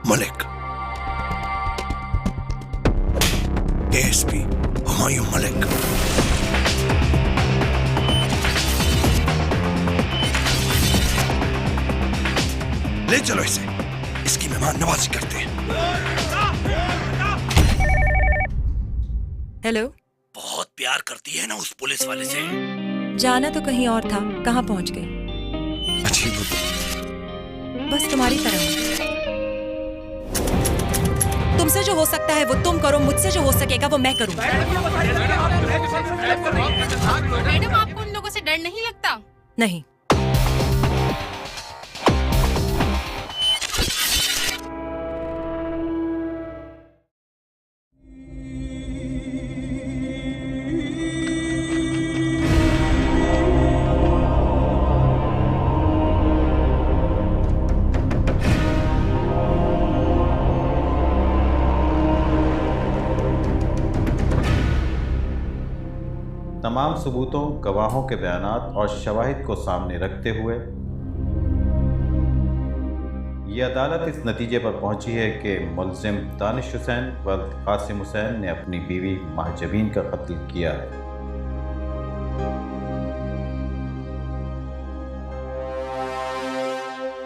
Malik, ASP Humayun Malik. ले चलो इसे, इसकी मेहमान नवाजी करते हैं। हेलो। बहुत प्यार करती है ना उस पुलिस वाले से। जाना तो कहीं और था, कहाँ पहुंच गई? अजीब, बस तुम्हारी तरह हूं। तुमसे जो हो सकता है वो तुम करो, मुझसे जो हो सकेगा वो मैं करूंगी। मैडम, आपको उन लोगों से डर नहीं लगता? नहीं। तमाम सबूतों, गवाहों के बयानात और शवाहिद को सामने रखते हुए ये अदालत इस नतीजे पर पहुंची है कि मुल्जिम दानिश हुसैन वल्द कासिम हुसैन ने अपनी बीवी महजबीन का कत्ल किया है।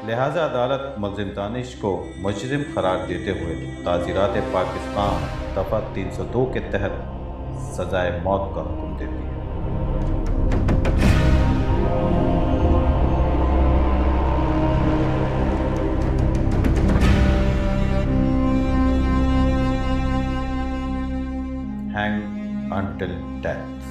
लिहाजा अदालत मुल्जिम दानिश को मुजरिम करार देते हुए ताज़ीरात पाकिस्तान दफ़ा 302 के तहत सजाए मौत का हुक्म देती है। Hanged until death.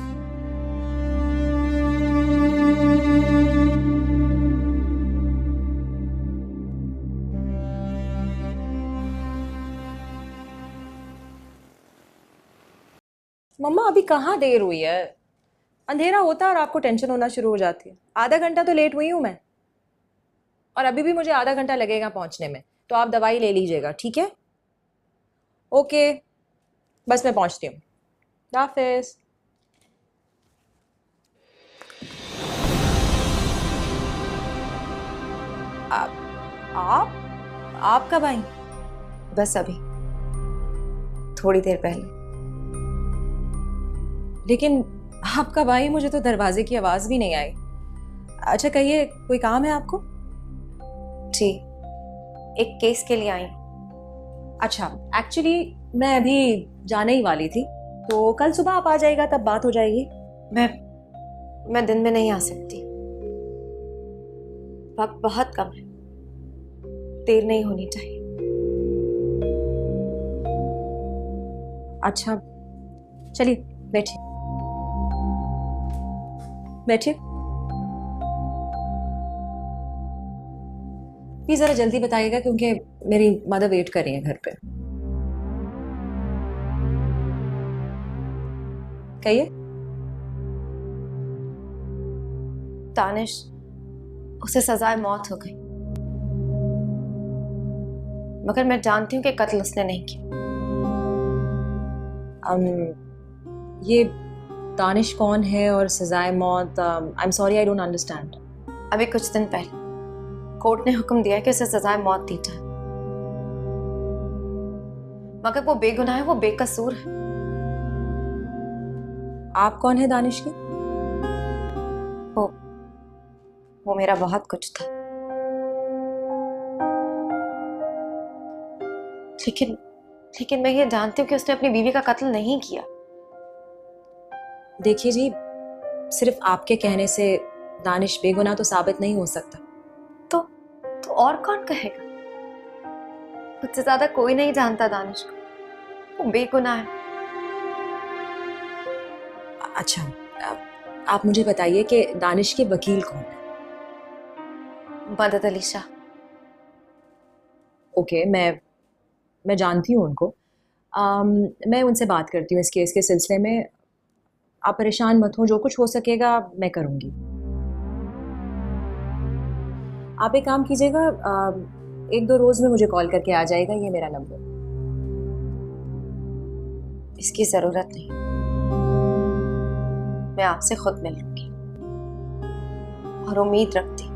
मम्मा अभी कहाँ देर हुई है? अंधेरा होता है और आपको टेंशन होना शुरू हो जाती है। आधा घंटा तो लेट हुई हूँ मैं, और अभी भी मुझे आधा घंटा लगेगा पहुंचने में, तो आप दवाई ले लीजिएगा, ठीक है? ओके, बस मैं पहुंचती हूँ। हाफिज। आप कब आई? बस अभी थोड़ी देर पहले। लेकिन आप कब आई? मुझे तो दरवाजे की आवाज भी नहीं आई। अच्छा कहिए, कोई काम है आपको? जी, एक केस के लिए आई। अच्छा, एक्चुअली मैं अभी जाने ही वाली थी, तो कल सुबह आप आ जाएगा, तब बात हो जाएगी। मैं दिन में नहीं आ सकती, वक्त बहुत कम है, देर नहीं होनी चाहिए। अच्छा चलिए, बैठिए बैठिए। प्लीज जरा जल्दी बताइएगा, क्योंकि मेरी मदर वेट कर रही है घर पे। कहिए। दानिश, उसे सजाए मौत हो गई, मगर मैं जानती हूँ कि कत्ल उसने नहीं किया। ये दानिश कौन है और सजाए मौत? I am sorry, I don't understand. अभी कुछ दिन पहले कोर्ट ने हुक्म दिया कि उसे सजाए मौत दी जाए, मगर वो बेगुनाह है, वो बेकसूर है। आप कौन है दानिश की? वो मेरा बहुत कुछ था, लेकिन मैं ये जानती हूँ कि उसने अपनी बीवी का कत्ल नहीं किया। देखिए जी, सिर्फ आपके कहने से दानिश बेगुनाह तो साबित नहीं हो सकता। तो और कौन कहेगा? मुझसे ज्यादा कोई नहीं जानता दानिश को, वो बेगुनाह है। अच्छा, आप मुझे बताइए कि दानिश के वकील कौन है? मदद अली शाह। ओके, मैं जानती हूँ उनको। मैं उनसे बात करती हूँ इस केस के सिलसिले में। आप परेशान मत हो, जो कुछ हो सकेगा मैं करूँगी। आप एक काम कीजिएगा, 1-2 रोज में मुझे कॉल करके आ जाएगा, ये मेरा नंबर। इसकी जरूरत नहीं, मैं आपसे खुद मिल लूंगी, और उम्मीद रखती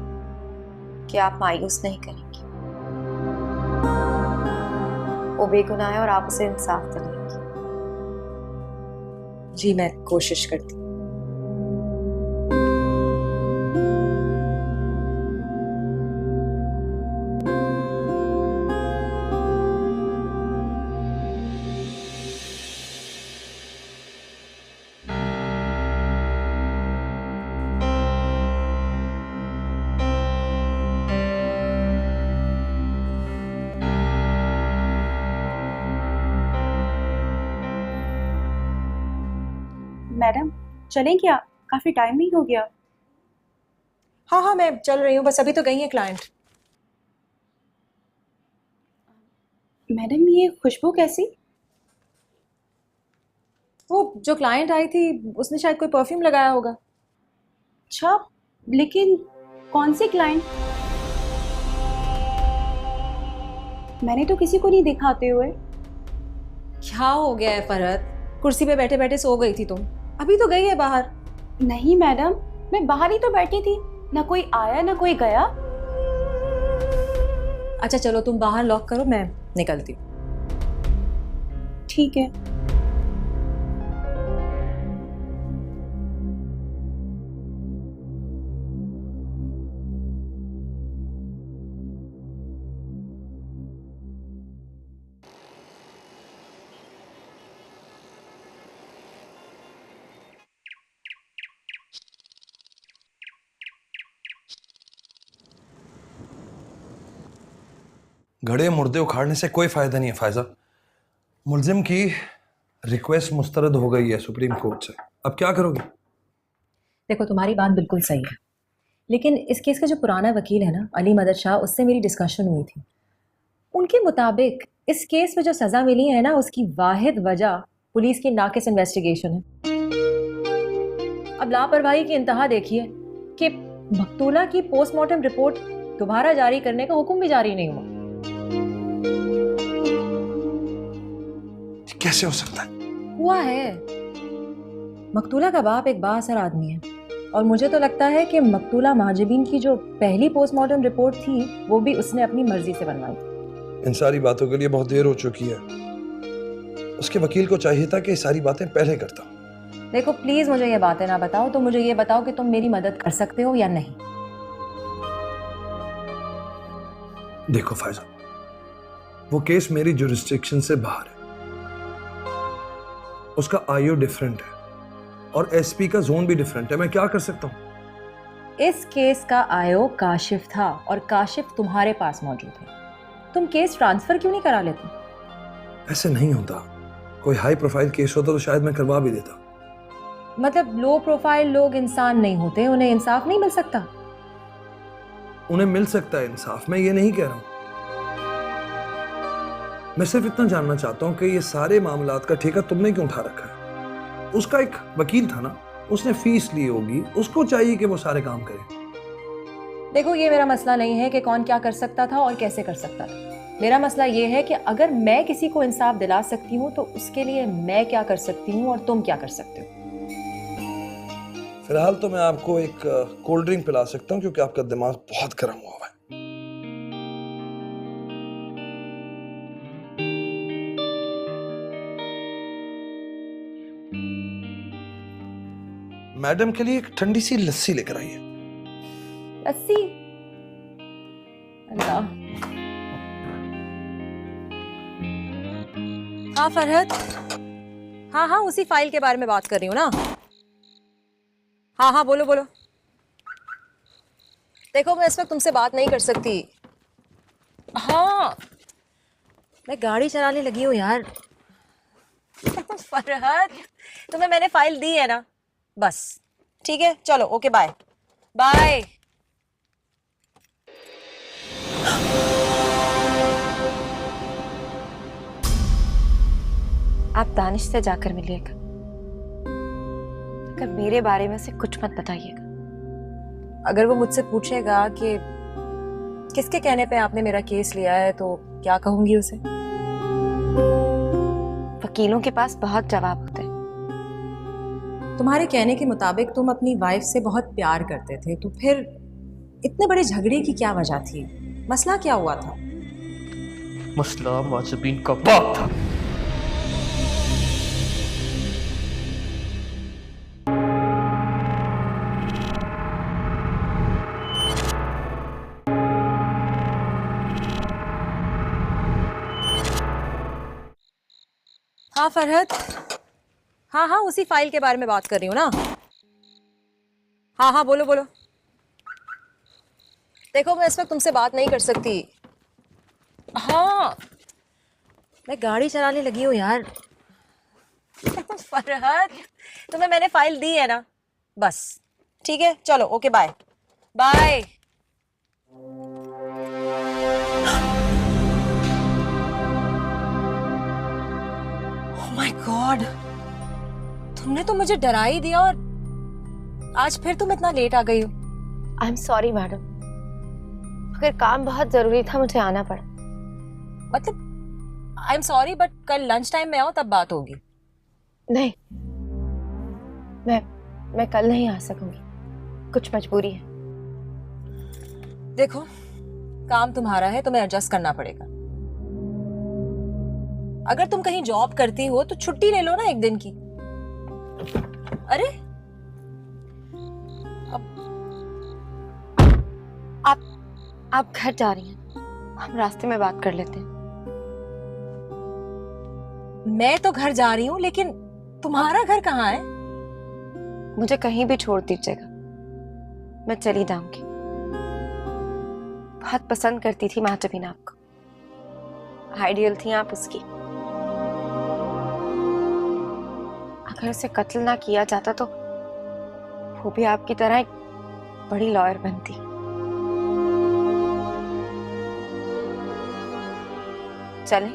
कि आप मायूस नहीं करेंगी। वो बेगुनाह है और आप उसे इंसाफ दिलाएंगी। जी मैं कोशिश करती हूँ। मैडम चलें क्या? काफी टाइम नहीं हो गया? हाँ हाँ मैं चल रही हूँ, बस अभी तो गई है क्लाइंट। मैडम ये खुशबू कैसी? वो जो क्लाइंट आई थी उसने शायद कोई परफ्यूम लगाया होगा। अच्छा, लेकिन कौन सी क्लाइंट? मैंने तो किसी को नहीं देखा आते हुए। क्या हो गया है फरहत? कुर्सी पे बैठे बैठे सो गई थी तुम? अभी तो गई है बाहर। नहीं मैडम, मैं बाहर ही तो बैठी थी, ना कोई आया ना कोई गया। अच्छा चलो तुम बाहर लॉक करो, मैं निकलती हूँ। ठीक है। गड़े मुर्दे उखाड़ने से कोई फायदा नहीं है फायजा। मुलजिम की रिक्वेस्ट मुस्तरद हो गई है सुप्रीम कोर्ट से, अब क्या करोगे? देखो तुम्हारी बात बिल्कुल सही है, लेकिन इस केस का जो पुराना वकील है ना अली मदद शाह, उससे मेरी डिस्कशन हुई थी। उनके मुताबिक इस केस में जो सज़ा मिली है ना उसकी वाहिद वजह पुलिस की नाकिस इन्वेस्टिगेशन है। अब लापरवाही की इंतहा देखिए कि मकतूला की पोस्टमार्टम रिपोर्ट दोबारा जारी करने का हुक्म भी जारी नहीं हुआ। कैसे हो सकता है? हुआ है। मकतूला का बाप एक बाअसर आदमी है और मुझे तो लगता है कि मकतूला महाजबीन की जो पहली पोस्टमार्टम रिपोर्ट थी वो भी उसने अपनी मर्जी से बनवाई थी। इन सारी बातों के लिए बहुत देर हो चुकी है। उसके वकील को चाहिए था कि ये सारी बातें पहले करता। देखो प्लीज मुझे ये बातें ना बताओ, तो मुझे ये बताओ कि तुम मेरी मदद कर सकते हो या नहीं। देखो फायजा, वो केस मेरी जुरिस्डिक्शन से बाहर है, उसका आईओ डिफरेंट है और एसपी का जोन भी डिफरेंट है। मैं क्या कर सकता हूं? इस केस का आईओ काशिफ था और काशिफ तुम्हारे पास मौजूद है। तुम केस ट्रांसफर क्यों नहीं करा लेते? ऐसे नहीं होता। कोई हाई प्रोफाइल केस होता तो शायद मैं करवा भी देता। मतलब लो प्रोफाइल लोग इंसान नहीं होते, उन्हें इंसाफ नहीं मिल सकता? उन्हें मिल सकता है इंसाफ, मैं ये नहीं कह रहा हूं। मैं सिर्फ इतना जानना चाहता हूं कि ये सारे मामलात का ठेका तुमने क्यों उठा रखा है? उसका एक वकील था ना, उसने फीस ली होगी, उसको चाहिए कि वो सारे काम करे। देखो ये मेरा मसला नहीं है कि कौन क्या कर सकता था और कैसे कर सकता था। मेरा मसला ये है कि अगर मैं किसी को इंसाफ दिला सकती हूँ तो उसके लिए मैं क्या कर सकती हूँ और तुम क्या कर सकते हो। फिलहाल तो मैं आपको एक कोल्ड ड्रिंक पिला सकता हूँ क्योंकि आपका दिमाग बहुत गर्म हुआ है। मैडम के लिए एक ठंडी सी लस्सी लेकर आइए। लस्सी? अल्लाह। हाँ फरहत, हाँ हाँ उसी फाइल के बारे में बात कर रही हूँ ना। हाँ हाँ बोलो बोलो। देखो मैं इस वक्त तुमसे बात नहीं कर सकती। हाँ मैं गाड़ी चलाने लगी हूँ यार। फरहत तुम्हें मैंने फाइल दी है ना, बस ठीक है, चलो ओके बाय बाय। आप दानिश से जाकर मिलिएगा, अगर मेरे बारे में से कुछ मत बताइएगा। अगर वो मुझसे पूछेगा कि किसके कहने पे आपने मेरा केस लिया है तो क्या कहूंगी उसे? वकीलों के पास बहुत जवाब होते हैं। तुम्हारे कहने के मुताबिक तुम अपनी वाइफ से बहुत प्यार करते थे, तो फिर इतने बड़े झगड़े की क्या वजह थी? मसला क्या हुआ था? मसला माजबीन का बाप था। हाँ फरहत, हाँ हाँ उसी फाइल के बारे में बात कर रही हूँ ना। हाँ हाँ बोलो बोलो। देखो मैं इस वक्त तुमसे बात नहीं कर सकती। हाँ मैं गाड़ी चलाने लगी हूँ यार। फरहत तुम्हें मैंने फाइल दी है ना, बस ठीक है, चलो okay bye bye. Oh my god, तुमने तो मुझे डरा ही दिया और आज फिर तुम इतना लेट आ गई हो। आई एम सॉरी मैडम, मगर काम बहुत जरूरी था, मुझे आना पड़ा। मतलब आई एम सॉरी बट कल लंच टाइम में आओ तब बात होगी। नहीं, मैं कल नहीं आ सकूंगी, कुछ मजबूरी है। देखो काम तुम्हारा है, तुम्हें एडजस्ट करना पड़ेगा। अगर तुम कहीं जॉब करती हो तो छुट्टी ले लो ना एक दिन की। अरे आप घर जा रही हैं, हम रास्ते में बात कर लेते हैं। मैं तो घर जा रही हूँ लेकिन तुम्हारा घर कहाँ है? मुझे कहीं भी छोड़ दीजिएगा, मैं चली जाऊंगी। बहुत पसंद करती थी माजबीन आपको, आइडियल थी आप उसकी। अगर उसे कत्ल ना किया जाता तो वो भी आपकी तरह एक बड़ी लॉयर बनती। चलें?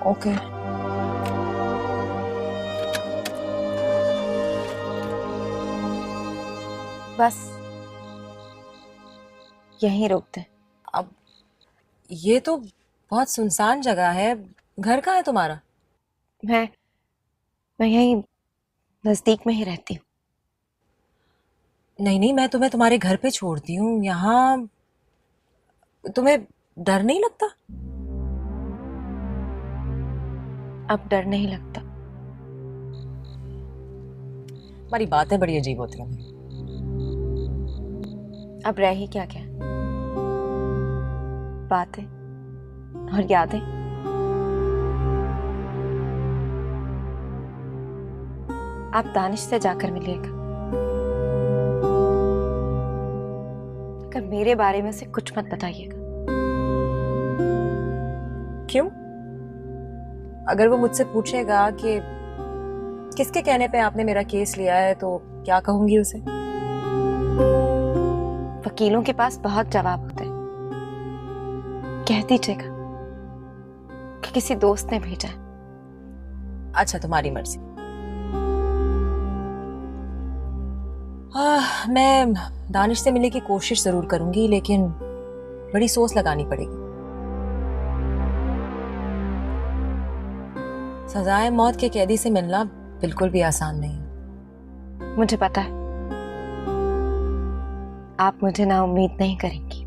ओके बस यहीं रोकते हैं। अब ये तो बहुत सुनसान जगह है, घर कहाँ है तुम्हारा? मैं यहीं नजदीक में ही रहती हूँ। नहीं नहीं, मैं तुम्हें तुम्हारे घर पे छोड़ती हूँ, यहाँ तुम्हें डर नहीं लगता? अब डर नहीं लगता। हमारी बातें बड़ी अजीब होती हैं। अब रह ही क्या क्या, बातें और यादें। आप दानिश से जाकर मिलिएगा, अगर मेरे बारे में से कुछ मत बताइएगा। क्यों? अगर वो मुझसे पूछेगा कि किसके कहने पे आपने मेरा केस लिया है तो क्या कहूंगी उसे? वकीलों के पास बहुत जवाब होते हैं, कह दीजिएगा कि किसी दोस्त ने भेजा है। अच्छा तुम्हारी मर्जी। मैं दानिश से मिलने की कोशिश जरूर करूंगी लेकिन बड़ी सोच लगानी पड़ेगी। सजाए मौत के कैदी से मिलना बिल्कुल भी आसान नहीं है। मुझे पता है आप मुझे ना उम्मीद नहीं करेंगी।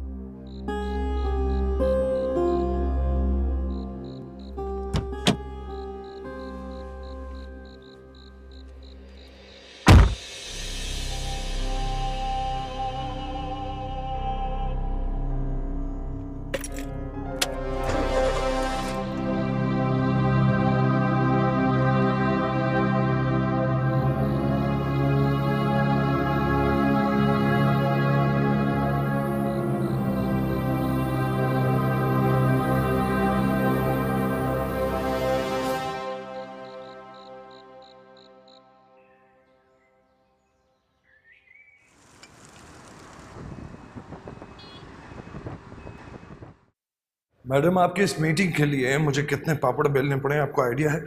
मैडम आपकी इस मीटिंग के लिए मुझे कितने पापड़ बेलने पड़े आपको आइडिया है?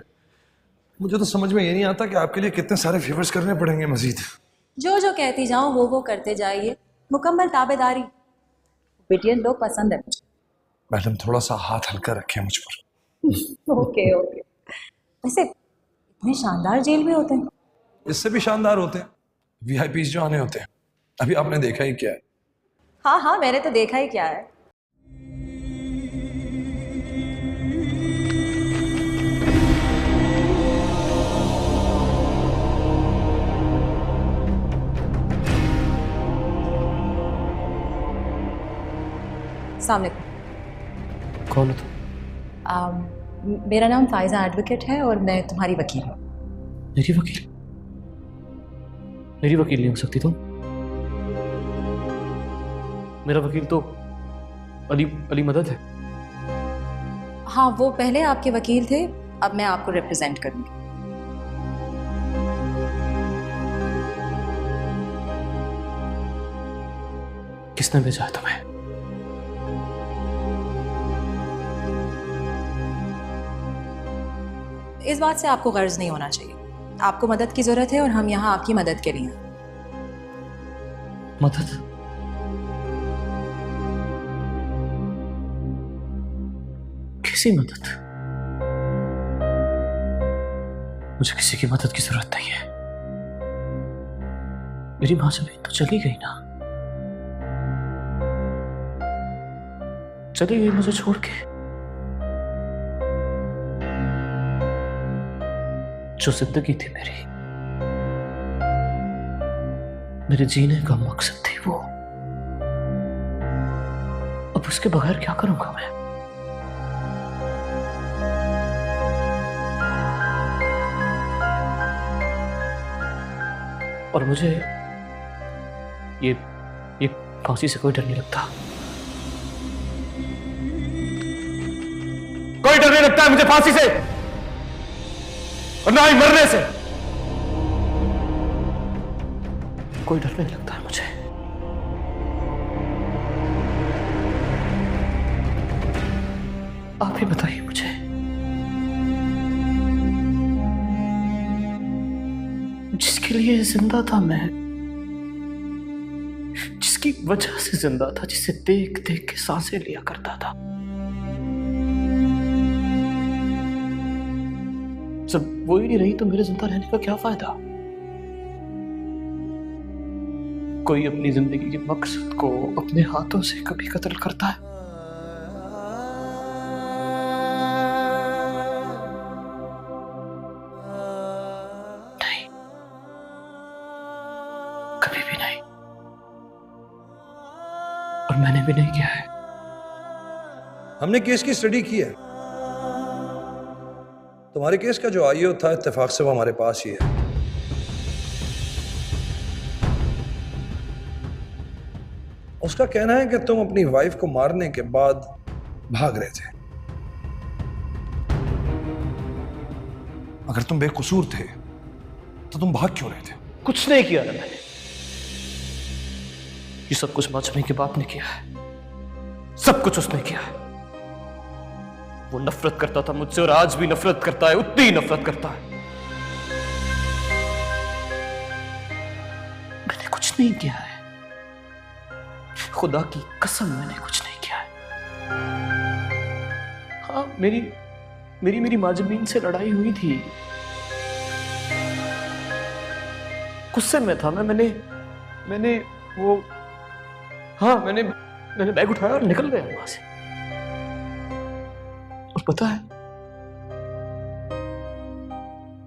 मुझे तो समझ में ये नहीं आता कि आपके लिए कितने सारे फेवर्स करने पड़ेंगे मजीद। जो जो कहती जाओ वो करते जाइए, मुकम्मल ताबेदारी। बिटियन लोग पसंद है मुझे। मैडम थोड़ा सा हाथ हल्का रखें मुझ पर। Okay okay. वैसे इतने शानदार जेल में होते हैं? इससे भी शानदार होते हैं वीआईपीज जो आने होते हैं। अभी आपने देखा ही क्या है। हाँ हाँ मैंने तो देखा ही क्या है। अस्सलाम वालेकुम। कौन हो तुम? मेरा नाम फायजा एडवोकेट है और मैं तुम्हारी वकील हूँ। मेरी वकील? मेरी वकील नहीं हो सकती तुम। मेरा वकील तो अली मदद है। हाँ, वो पहले आपके वकील थे, अब मैं आपको रिप्रेजेंट करूंगी। किसने भेजा है तुम्हें? इस बात से आपको गर्ज नहीं होना चाहिए। आपको मदद की जरूरत है और हम यहाँ आपकी मदद के लिए हैं। मदद? किसी मदद? मुझे किसी की मदद की जरूरत नहीं है। मेरी मां जमीन तो चली गई ना, चली गई मुझे छोड़ के। जो जिंदगी थी मेरे जीने का मकसद थी वो, अब उसके बगैर क्या करूंगा मैं? और मुझे ये फांसी से कोई डर नहीं लगता। कोई डर नहीं लगता है मुझे फांसी से, और ना ही मरने से। कोई डर नहीं लगता है मुझे। आप ही बताइए मुझे, जिसके लिए जिंदा था मैं, जिसकी वजह से जिंदा था, जिसे देख देख के सांसें लिया करता था, जब वो ही नहीं रही तो मेरे जिंदा रहने का क्या फायदा? कोई अपनी जिंदगी के मकसद को अपने हाथों से कभी कत्ल करता है? नहीं, कभी भी नहीं। और मैंने भी नहीं किया है। हमने केस की स्टडी की है। तुम्हारे केस का जो आईओ था, इत्तेफाक से वो हमारे पास ही है। उसका कहना है कि तुम अपनी वाइफ को मारने के बाद भाग रहे थे। अगर तुम बेकसूर थे तो तुम भाग क्यों रहे थे? कुछ नहीं किया ना मैंने। ये सब कुछ माचमी के बाप ने किया है, सब कुछ उसने किया है। वो नफरत करता था मुझसे और आज भी नफरत करता है, उतनी ही नफरत करता है। मैंने कुछ नहीं किया है, खुदा की कसम मैंने कुछ नहीं किया है। हाँ, मेरी माँ जमीन से लड़ाई हुई थी, गुस्से में था मैं। मैंने वो, हाँ, मैंने बैग उठाया और निकल गया वहां से। और पता है,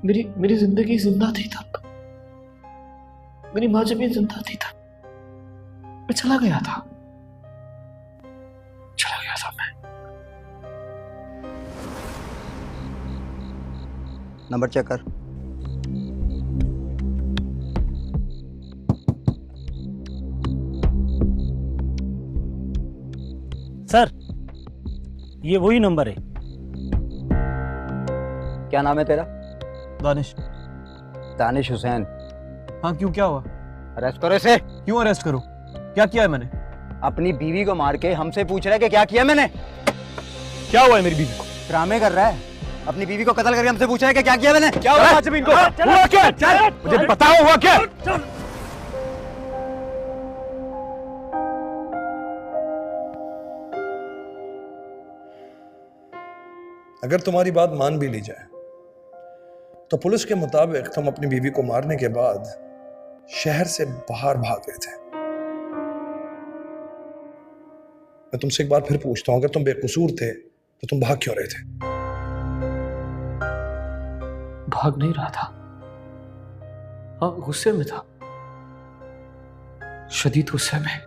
मेरी जिंदगी जिंदा थी तब, मेरी माँ जमीन जिंदा थी तब। मैं चला गया था मैं। नंबर चेक कर। सर, ये वही नंबर है। क्या नाम है तेरा? दानिश। दानिश हुसैन। हाँ, क्यों, क्या हुआ? अरेस्ट करो इसे। क्यों अरेस्ट करूं? क्या किया है मैंने? अपनी बीवी को मार के हमसे पूछ रहा है कि क्या किया मैंने? क्या हुआ है मेरी बीवी को? ड्रामे कर रहा है। अपनी बीवी को कत्ल करके हमसे पूछ रहा है कि क्या किया मैंने? क्या हुआ जमीन को? हुआ क्या? मुझे बताओ हुआ क्या? अगर तुम्हारी बात मान भी ली जाए तो पुलिस के मुताबिक तुम अपनी बीवी को मारने के बाद शहर से बाहर भाग गए थे। मैं तुमसे एक बार फिर पूछता हूं, अगर तुम बेकसूर थे तो तुम भाग क्यों रहे थे? भाग नहीं रहा था, हाँ, गुस्से में था, शदीद गुस्से में।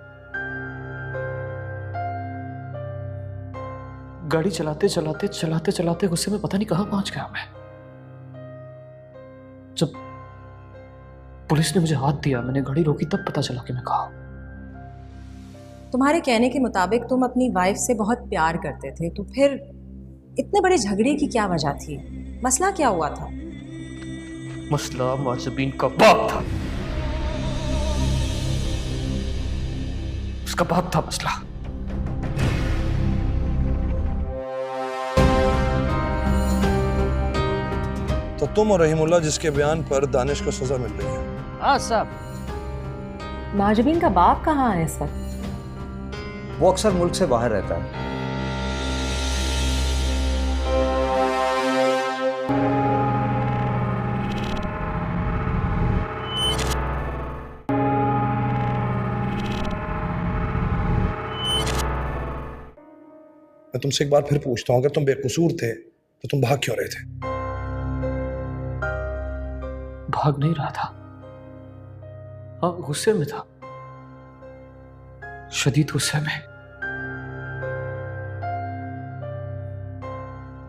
गाड़ी चलाते चलाते चलाते चलाते गुस्से में पता नहीं कहां पहुंच गया मैं। जब पुलिस ने मुझे हाथ दिया, मैंने गाड़ी रोकी, तब पता चला कि मैं कहा। तुम्हारे कहने के मुताबिक तुम अपनी वाइफ से बहुत प्यार करते थे, तो फिर इतने बड़े झगड़े की क्या वजह थी? मसला क्या हुआ था? मसला माजबीन का बाप था। उसका बाप था मसला। तो तुम और रहीमुल्लाह जिसके बयान पर दानिश को सजा मिल रही है। हाँ साहब। माजबीन का बाप कहाँ है इस वक्त? वो अक्सर मुल्क से बाहर रहता है। मैं तुमसे एक बार फिर पूछता हूं, अगर तुम बेकसूर थे तो तुम भाग क्यों रहे थे? भाग नहीं रहा था। हाँ, गुस्से में था, शदीद गुस्से में।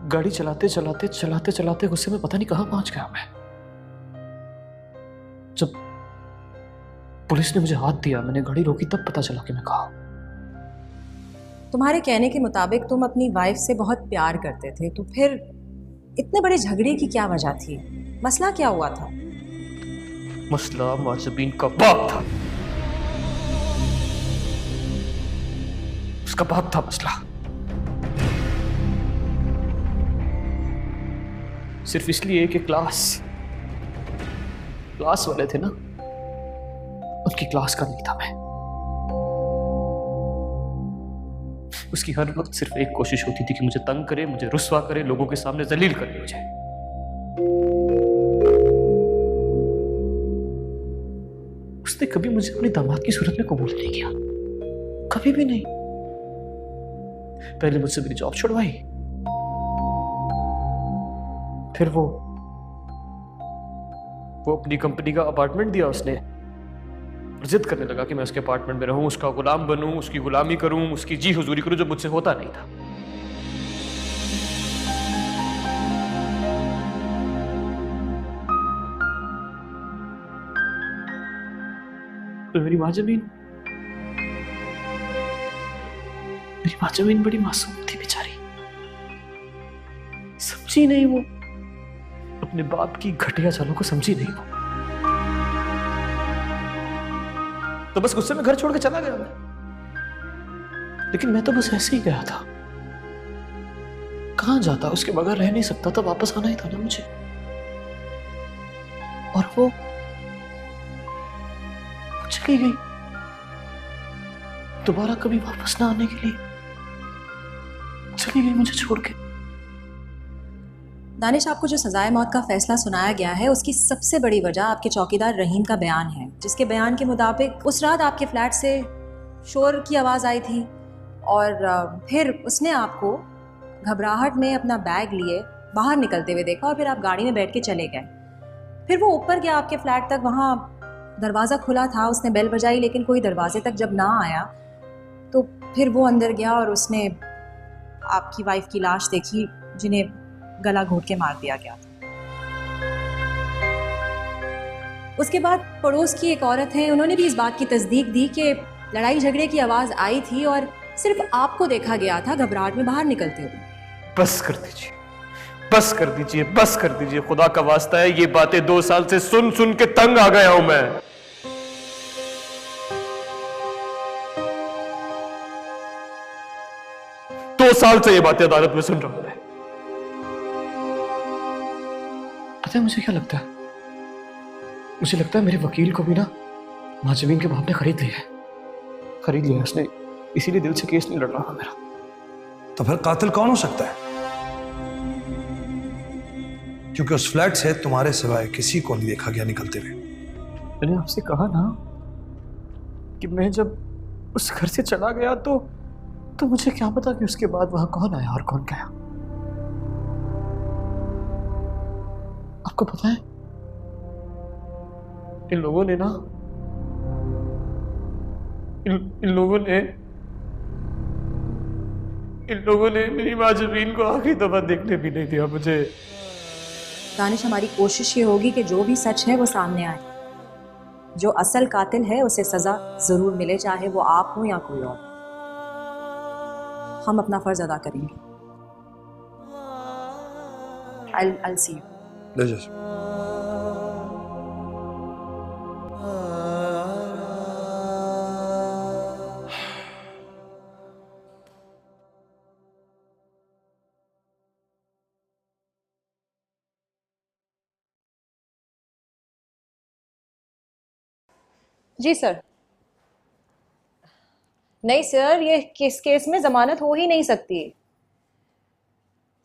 गाड़ी चलाते चलाते चलाते चलाते गुस्से में पता नहीं कहां पहुंच गया मैं। जब पुलिस ने मुझे हाथ दिया, मैंने गाड़ी रोकी, तब पता चला कि मैं कहा। तुम्हारे कहने के मुताबिक तुम अपनी वाइफ से बहुत प्यार करते थे, तो फिर इतने बड़े झगड़े की क्या वजह थी? मसला क्या हुआ था? मसला माजबीन का बाप था। उसका बाप था मसला। सिर्फ इसलिए कि क्लास वाले थे ना, उनकी क्लास का नहीं था मैं। उसकी हर वक्त सिर्फ एक कोशिश होती थी कि मुझे तंग करे, मुझे रुस्वा करे, लोगों के सामने जलील करे मुझे। उसने कभी मुझे अपनी दामाद की सूरत में कबूल नहीं किया, कभी भी नहीं। पहले मुझसे मेरी जॉब छुड़वाई, फिर वो अपनी कंपनी का अपार्टमेंट दिया उसने। जिद करने लगा कि मैं उसके अपार्टमेंट में रहूं, उसका गुलाम बनूं, उसकी गुलामी करूं, उसकी जी हुजूरी करूं, जो मुझसे होता नहीं था। तो मेरी माजमीन बड़ी मासूम थी बेचारी। समझी नहीं वो, अपने बाप की घटिया चालों को समझी नहीं वो। तो बस गुस्से में घर छोड़ के चला गया मैं। लेकिन मैं तो बस ऐसे ही गया था, कहां जाता, उसके बगैर रह नहीं सकता था, वापस आना ही था ना मुझे। और वो चली गई, दोबारा कभी वापस ना आने के लिए चली गई मुझे छोड़ के। दानिश, आपको जो सजाए मौत का फैसला सुनाया गया है, उसकी सबसे बड़ी वजह आपके चौकीदार रहीम का बयान है, जिसके बयान के मुताबिक उस रात आपके फ्लैट से शोर की आवाज़ आई थी और फिर उसने आपको घबराहट में अपना बैग लिए बाहर निकलते हुए देखा और फिर आप गाड़ी में बैठ के चले गए। फिर वो ऊपर गया आपके फ्लैट तक, वहाँ दरवाज़ा खुला था, उसने बेल बजाई, लेकिन कोई दरवाजे तक जब ना आया तो फिर वो अंदर गया और उसने आपकी वाइफ की लाश देखी, जिन्हें गला घोट के मार दिया गया था। उसके बाद पड़ोस की एक औरत है, उन्होंने भी इस बात की तस्दीक दी कि लड़ाई झगड़े की आवाज़ आई थी और सिर्फ आपको देखा गया था घबराहट में बाहर निकलते हुए। बस कर दीजिए, बस कर दीजिए, बस कर दीजिए, खुदा का वास्ता है। ये बातें 2 साल से सुन सुन के तंग आ गया हूं मैं। 2 साल से ये बातें अदालत में सुन रहा हूं मैं। पता है मुझे क्या लगता है? मुझे लगता है मेरे वकील को भी ना माजमीन के बाप ने खरीद लिया उसने, इसीलिए दिल से केस नहीं लड़ रहा मेरा। तो फिर कातिल कौन हो सकता है? क्योंकि उस फ्लैट से तुम्हारे सिवाय किसी को नहीं देखा गया निकलते हुए। मैंने आपसे कहा ना कि मैं जब उस घर से चला गया तो मुझे क्या पता कि उसके बाद वहां कौन आया और कौन गया। आपको पता है, इन लोगों ने ना इन लोगों ने इन लोगों ने मेरी माँ जमीन को आखिरी दफा देखने भी नहीं दिया मुझे। दानिश, हमारी कोशिश ये होगी कि जो भी सच है वो सामने आए। जो असल कातिल है उसे सजा जरूर मिले, चाहे वो आप हो या कोई और। हम अपना फर्ज अदा करेंगे। I'll see you. ले जा। जी सर। नहीं सर, ये केस में जमानत हो ही नहीं सकती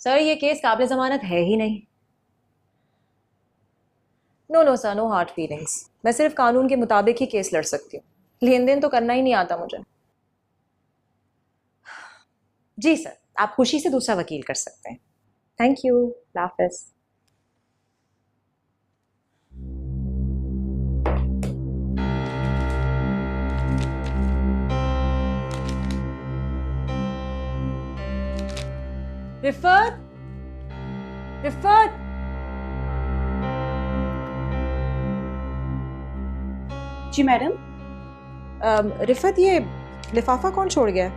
सर। ये केस काबिल जमानत है ही नहीं। No sir, no hard feelings. मैं सिर्फ कानून के मुताबिक ही केस लड़ सकती हूँ। लेन देन तो करना ही नहीं आता मुझे। जी सर, आप खुशी से दूसरा वकील कर सकते हैं। Thank you. हाफिज। रिफत, रिफत। जी मैडम। रिफत, ये लिफाफा कौन छोड़ गया?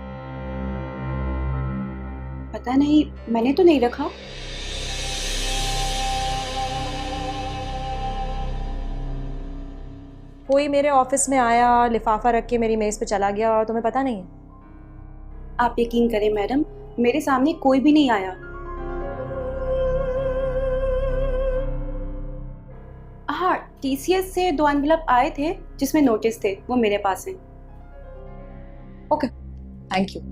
पता नहीं, मैंने तो नहीं रखा। कोई मेरे ऑफिस में आया, लिफाफा रख के मेरी मेज पे चला गया और तुम्हें पता नहीं है? आप यकीन करें मैडम, मेरे सामने कोई भी नहीं आया। हाँ, TCS से 2 एनवेलप आए थे जिसमें नोटिस थे, वो मेरे पास हैं। Okay, thank you.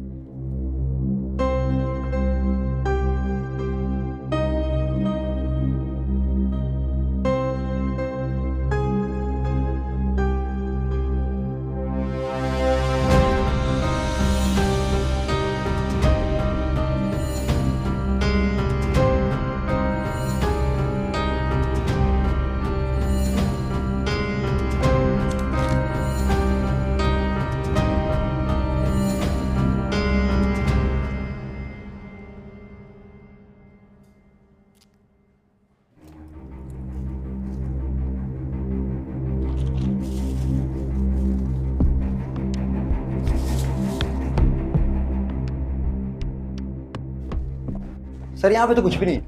सर यहाँ पे तो कुछ भी नहीं।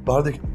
बाहर देखिए।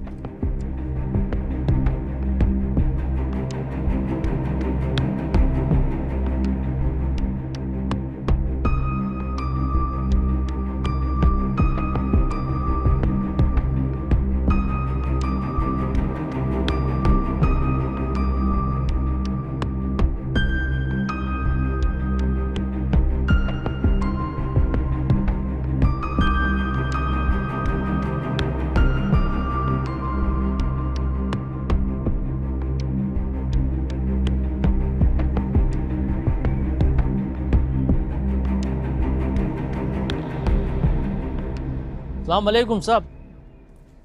वालेकुम साहब।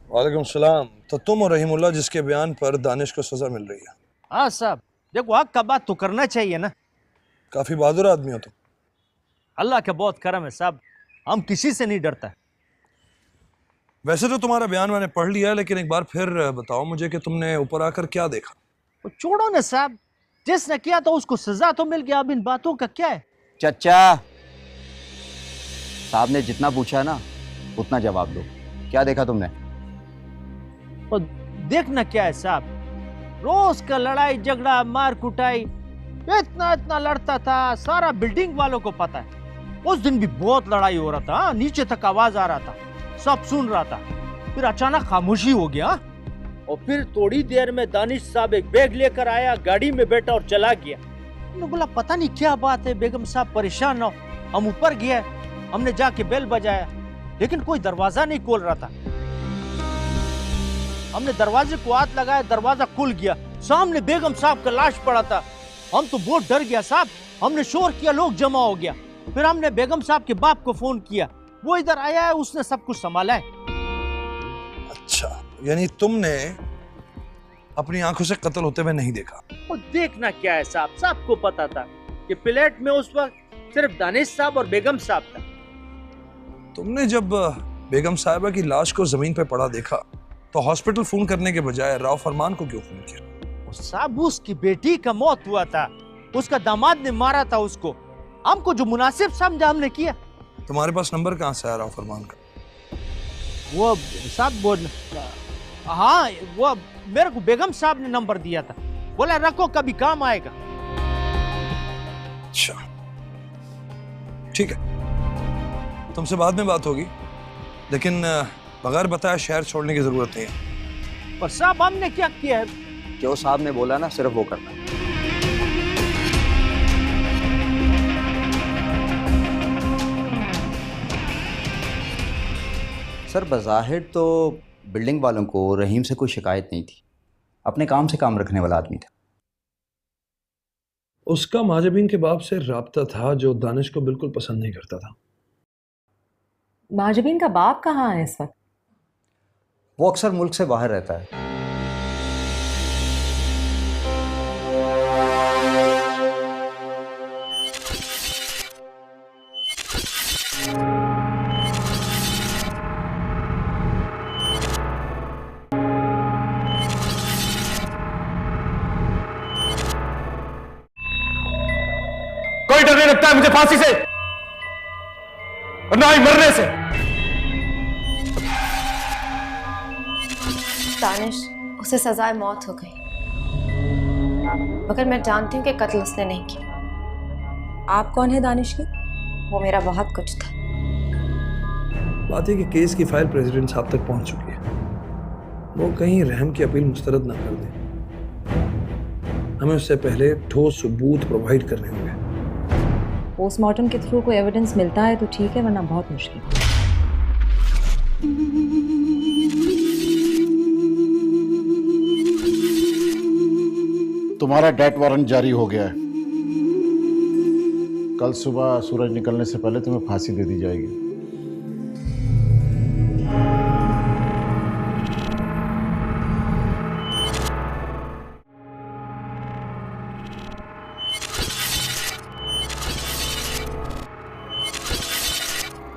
वालेकुम सलाम। तो तुम और रहीमुल्लाह जिसके बयान पर दानिश को सजा मिल रही है? हाँ साहब, देखो हक का बात तो करना चाहिए ना। काफी बहादुर आदमी हो तुम। अल्लाह का बहुत करम है साहब, हम किसी से नहीं डरता। वैसे तो तुम्हारा बयान मैंने पढ़ लिया है, लेकिन एक बार फिर बताओ मुझे कि तुमने ऊपर आकर क्या देखा? तो छोड़ो ना साहब, जिसने किया तो उसको सजा तो मिल गया, अब इन बातों का क्या है? चचा साहब ने जितना पूछा है ना उतना जवाब दो। क्या देखा तुमने? तो देखना क्या है साहब, रोज का लड़ाई झगड़ा मार कुटाई, इतना इतना लड़ता था, सारा बिल्डिंग वालों को पता है। उस दिन भी बहुत लड़ाई हो रहा था, नीचे तक आवाज आ रहा था, सब सुन रहा था। फिर अचानक खामोशी हो गया और फिर थोड़ी देर में दानिश साहब एक बैग लेकर आया, गाड़ी में बैठा और चला गया। हमने बोला पता नहीं क्या बात है, बेगम साहब परेशान ना हो। हम ऊपर गए, हमने जाके बेल बजाया, लेकिन कोई दरवाजा नहीं खोल रहा था। हमने दरवाजे को हाथ लगाया, दरवाजा खुल गया, सामने बेगम साहब का लाश पड़ा था। हम तो बहुत डर गया साहब, हमने शोर किया, लोग जमा हो गया। फिर हमने बेगम साहब के बाप को फोन किया, वो इधर आया है, उसने सब कुछ संभाला है। अच्छा, यानी तुमने अपनी आंखों से कत्ल होते हुए नहीं देखा? और देखना क्या है साहब, सबको पता था कि प्लेट में उस वक्त सिर्फ दानिश साहब और बेगम साहब था। तुमने जब बेगम साहिबा की लाश को जमीन पे पड़ा देखा तो हॉस्पिटल फोन करने के बजाय राव फरमान को क्यों फोन किया? साहब उसकी बेटी का मौत हुआ था, उसका दामाद ने मारा था उसको। हमको जो मुनासिब समझा हमने किया। तुम्हारे पास नंबर कहाँ से आया राव फरमान का? वो साहब बोल, हाँ वो मेरे को बेगम साहब ने नंबर दिया था, बोला रखो कभी काम आएगा। अच्छा ठीक है, तुमसे बाद में बात होगी, लेकिन बगैर बताया शहर छोड़ने की जरूरत नहीं है। पर साहब हमने क्या किया है? जो साहब ने बोला ना सिर्फ वो करना। सर बज़ाहिर तो बिल्डिंग वालों को रहीम से कोई शिकायत नहीं थी, अपने काम से काम रखने वाला आदमी था। उसका माजबीन के बाप से राब्ता था जो दानिश को बिल्कुल पसंद नहीं करता था। माजबीन का बाप कहाँ है इस वक्त? वो अक्सर मुल्क से बाहर रहता है। कोई डर नहीं लगता है मुझे फांसी से और ना ही मरने से। दानिश, उसे सजाए मौत हो गई, मगर मैं जानती हूँ कि कत्ल उसने नहीं किया। आप कौन है दानिश की? वो मेरा बहुत कुछ था। बात है कि केस की फाइल प्रेसिडेंट साहब तक पहुंच चुकी है। वो कहीं रहम की अपील मुस्तरद ना कर दें। हमें उससे पहले ठोस सबूत प्रोवाइड करने होंगे। पोस्टमार्टम के थ्रू कोई एविडेंस मिलता है तो ठीक है, वरना बहुत मुश्किल। तुम्हारा डेथ वारंट जारी हो गया है। कल सुबह सूरज निकलने से पहले तुम्हें फांसी दे दी जाएगी।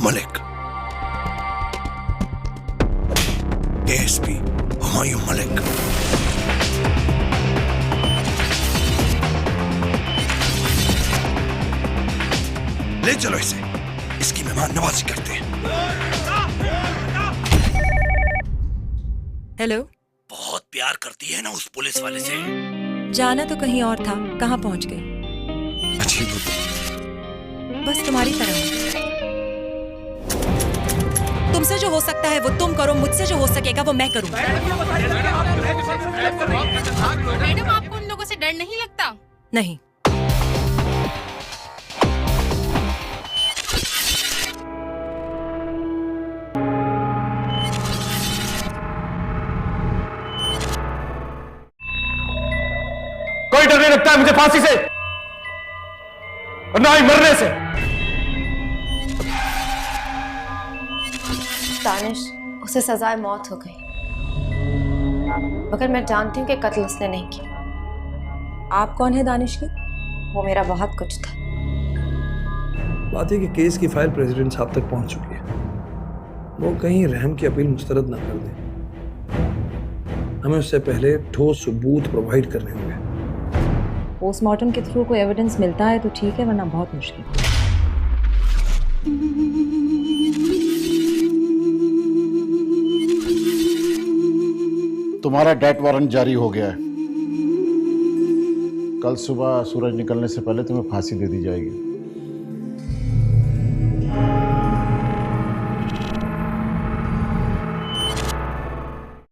मलिक, एएसपी हुमायूं मलिक। ले चलो इसे, इसकी मेहमान नवाजी करते हैं। हेलो, बहुत प्यार करती है ना उस पुलिस वाले से। जाना तो कहीं और था, कहाँ पहुंच गई? अजीब हो तुम। बस तुम्हारी तरह। तुमसे जो हो सकता है वो तुम करो, मुझसे जो हो सकेगा वो मैं करूं। मैडम आपको उन लोगों से डर नहीं लगता? नहीं। कोई डर नहीं लगता है मुझे फांसी से और ना ही मरने से। दानिश, उसे सजाए मौत हो गई, मगर मैं जानती हूँ कि कत्ल उसने नहीं किया। आप कौन है दानिश की? वो मेरा बहुत कुछ था। बात है कि केस की फाइल प्रेसिडेंट साहब तक पहुंच चुकी है। वो कहीं रहम की अपील मुस्तरद ना कर दें। हमें उससे पहले ठोस सबूत प्रोवाइड करने होंगे। पोस्टमार्टम के थ्रू कोई एविडेंस मिलता है तो ठीक है, वरना बहुत मुश्किल। तुम्हारा डेथ वारंट जारी हो गया है। कल सुबह सूरज निकलने से पहले तुम्हें फांसी दे दी जाएगी।